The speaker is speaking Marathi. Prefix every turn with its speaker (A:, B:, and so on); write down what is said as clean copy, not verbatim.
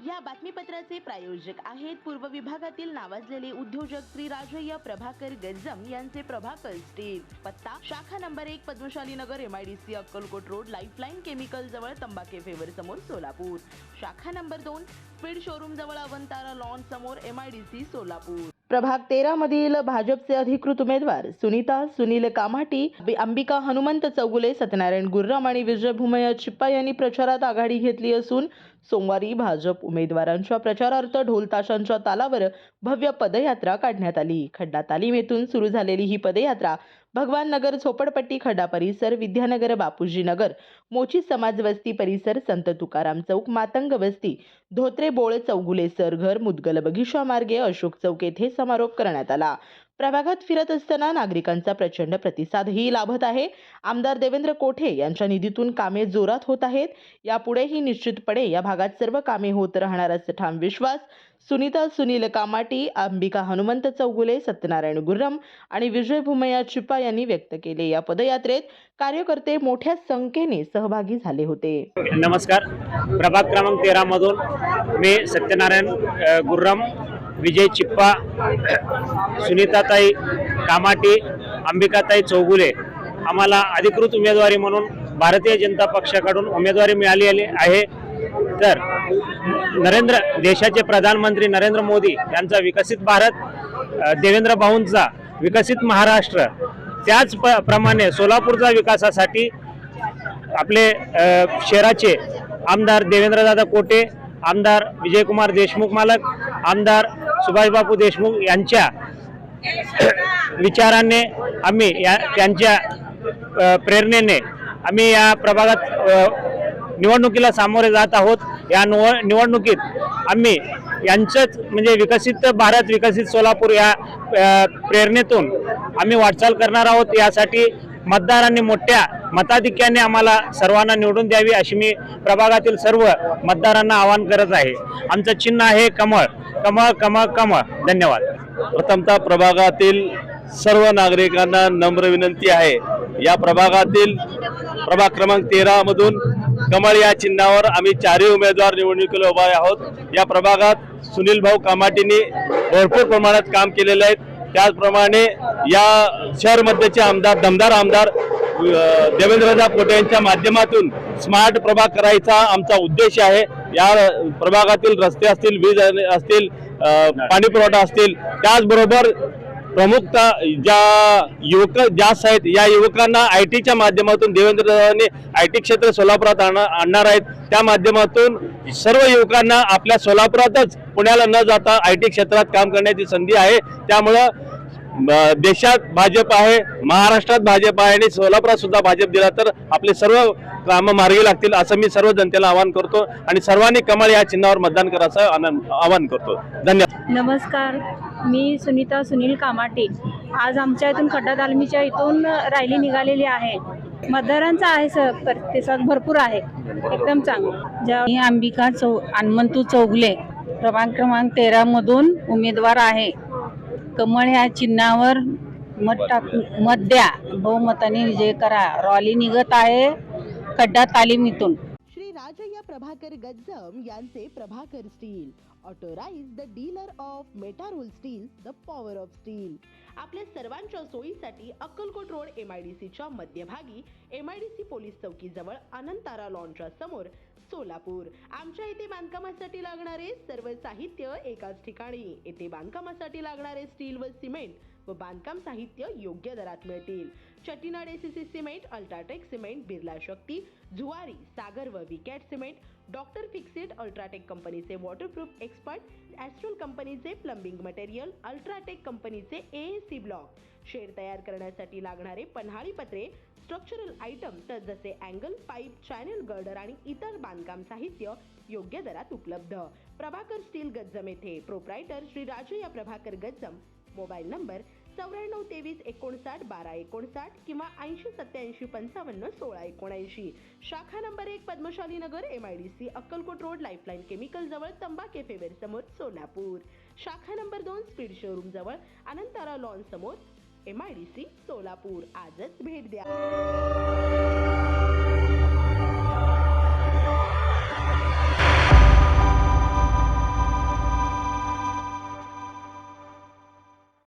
A: या बातमीपत्राचे प्रायोजक आहेत पूर्व विभागातील नावाजलेले उद्योजक श्री राजय्या प्रभाकर गज्जम यांचे प्रभाकर स्टील। पत्ता शाखा नंबर 1 पद्मशाली नगर MIDC Akkalkot road lifeline chemical जवळ तंबाके फेवर समोर सोलापूर। शाखा नंबर 2 स्पीड शोरूम जवळ अवंतारा लॉन समोर MIDC सोलापूर। प्रभाग 13 मधील भाजपचे अधिकृत उमेदवार सुनीता सुनील कामाटी, अंबिका हनुमंत चौगुले, सत्यनारायण गुर्रम आणि विजय भूमया चिप्पा यांनी प्रचारात आघाडी घेतली असून सोमवारी भाजप उमेदवारांच्या प्रचारार्थ ढोल ताशांच्या तालावर भव्य पदयात्रा काढण्यात आली। खड्डा तालीम येथून सुरू झालेली ही पदयात्रा भगवान नगर, झोपडपट्टी, खड्डा परिसर, विद्यानगर, बापूजी नगर, मोची समाज वस्ती परिसर, संत तुकाराम चौक, मातंग वस्ती, धोत्रे बोळ, चौगुले सरघर, मुदगल बगीचा मार्गे अशोक चौक येथे समारोप करण्यात आला। प्रभागात फिरत असताना नागरिकांचा प्रचंड प्रतिसादही लाभत आहे। आमदार देवेंद्र कोठे यांच्या निधीतून कामे जोरात होत आहेत। यापुढेही निश्चितपणे या भागात सर्व कामे होत राहणार असा ठाम विश्वास सुनीता सुनील कामाटी, अंबिका हनुमंत चौगुले, सत्यनारायण गुर्रम आणि विजय भूमया चिप्पा यांनी व्यक्त केले। या पदयात्रेत कार्यकर्ते मोठ्या संख्येने सहभागी झाले होते।
B: नमस्कार, प्रभाग क्रमांक 13 मधून मी सत्यनारायण गुर्रम, विजय चिप्पा, सुनीताताई कामाटी, अंबिकाताई चौगुले आम्हाला अधिकृत उमेदवारी म्हणून भारतीय जनता पक्षाकडून उमेदवारी मिळाली आहे। तर देशाचे प्रधानमंत्री नरेंद्र मोदी यांचा विकसित भारत, देवेंद्र भाऊंचा विकसित महाराष्ट्र, त्याचप्रमाणे सोलापूरचा विकासासाठी आपले शहराचे आमदार देवेंद्रदादा कोटे, आमदार विजयकुमार देशमुख मालक, आमदार सुभाषबापू देशमुख यांच्या विचाराने आम्ही त्यांच्या प्रेरणेने आम्ही या प्रभागात निवडणुकीला सामोरे जात आहोत। या निवडणुकीत आम्ही यांचंच म्हणजे विकसित भारत, विकसित सोलापूर या प्रेरणेतून आम्ही वाटचाल करणार आहोत। यासाठी मतदारांनी मोठ्या मताधिक्याने आम्हाला सर्वांना निवडून द्यावी अशी मी प्रभागातील सर्व मतदारांना आवाहन करत आहे। आमचं चिन्ह आहे कमळ, कमळ कमळ कमळ। धन्यवाद।
C: प्रथमतः प्रभागातील सर्व नागरिकांना नम्र विनंती आहे, या प्रभागातील प्रभाग क्रमांक 13 मधून कमळ या चिन्हावर आम्ही चारही उमेदवार निवडणुकीला उभे आहोत। या प्रभागात सुनील भाऊ कामाटींनी भरपूर प्रमाणात काम केलेले आहेत। त्याचप्रमाणे या शहर मध्यचे आमदार, दमदार आमदार देवेंद्रदा कोटे यांच्या माध्यमातून स्मार्ट प्रभाग करायचा आमचा उद्देश आहे। या प्रभागातील रस्ते असतील, वीज असतील, पाणी पुरवठा असतील, त्याचबरोबर प्रमुखता ज्या युवक जास्त आहेत या युवकांना IT च्या माध्यमातून देवेंद्रदादांनी IT क्षेत्र सोलापुरात आणणार आहेत। त्या माध्यमातून सर्व युवकांना आपल्या सोलापुरातच पुण्याला न जाता IT क्षेत्रात काम करण्याची संधी आहे। त्यामुळे देशात भाजप आहे, महाराष्ट्रात भाजप आहे आणि सोलापुरात सुद्धा भाजप दिला तर आपले सर्व कामं मार्गी लागतील असं मी सर्व जनतेला आवाहन करतो आणि सर्वांनी कमळ या चिन्हावर मतदान करायचं आवाहन करतो। धन्यवाद।
D: नमस्कार, मी सुनीता सुनील कामाटे। आज आमच्या इथून खड्डा तालमीच्या इथून रॅली निघालेली आहे। मतदारांचा आहे प्रतिसाद भरपूर आहे, एकदम चांगला।
E: मी अंबिका हनुमंतू चौगुले, प्रभाग क्रमांक 13 मधून उमेदवार आहे। कमळ या चिन्हावर मत द्या, बहुमताने विजय करा। रॅली निघत आहे खड्डा तालीमीतून।
A: श्री राजय्या प्रभाकर गज्जम यांचे Prabhakar steel, authorised dealer of मेटारोल steel, the power of steel. आपल्या सर्वांच्या सोयीसाठी अक्कलकोट रोड MIDC च्या मध्यभागी MIDC पोलीस चौकी जवळ अनंतारा लॉनच्या समोर सोलापूर। आमच्या इथे बांधकामासाठी लागणारे सर्व साहित्य एकाच ठिकाणी। येथे बांधकामासाठी लागणारे स्टील व सिमेंट व बांधकाम साहित्य योग्य दरात मिळतील। Chettinad ACC cement, UltraTech cement, Birla Shakti, Zuari, Sagar व Vicat cement, doctor Fixit, UltraTech कंपनीचे वॉटरप्रूफ एक्सपर्ट, ॲस्ट्रल कंपनीचे प्लंबिंग मटेरियल, अल्ट्राटेक कंपनीचे AAC ब्लॉक, शेड तयार करण्यासाठी लागणारे पन्हाळी पत्रे, स्ट्रक्चरल आयटम तर जसे अँगल, पाईप, चॅनल गर्डर आणि इतर बांधकाम साहित्य योग्य दरात उपलब्ध। प्रभाकर स्टील गज्जम येथे। Proprietor Shri Rajayya Prabhakar Gajjam. Mobile number 94 23 59 12 59 किंवा 80 87 55 16 79। शाखा नंबर 1 पद्मशाली नगर MIDC Akkalkot road lifeline chemical जवळ तंबाके फेवर समोर सोलापूर। शाखा नंबर 2 स्पीड शोरूम जवळ अनंतारा लॉन समोर MIDC सोलापूर। आजच भेट द्या।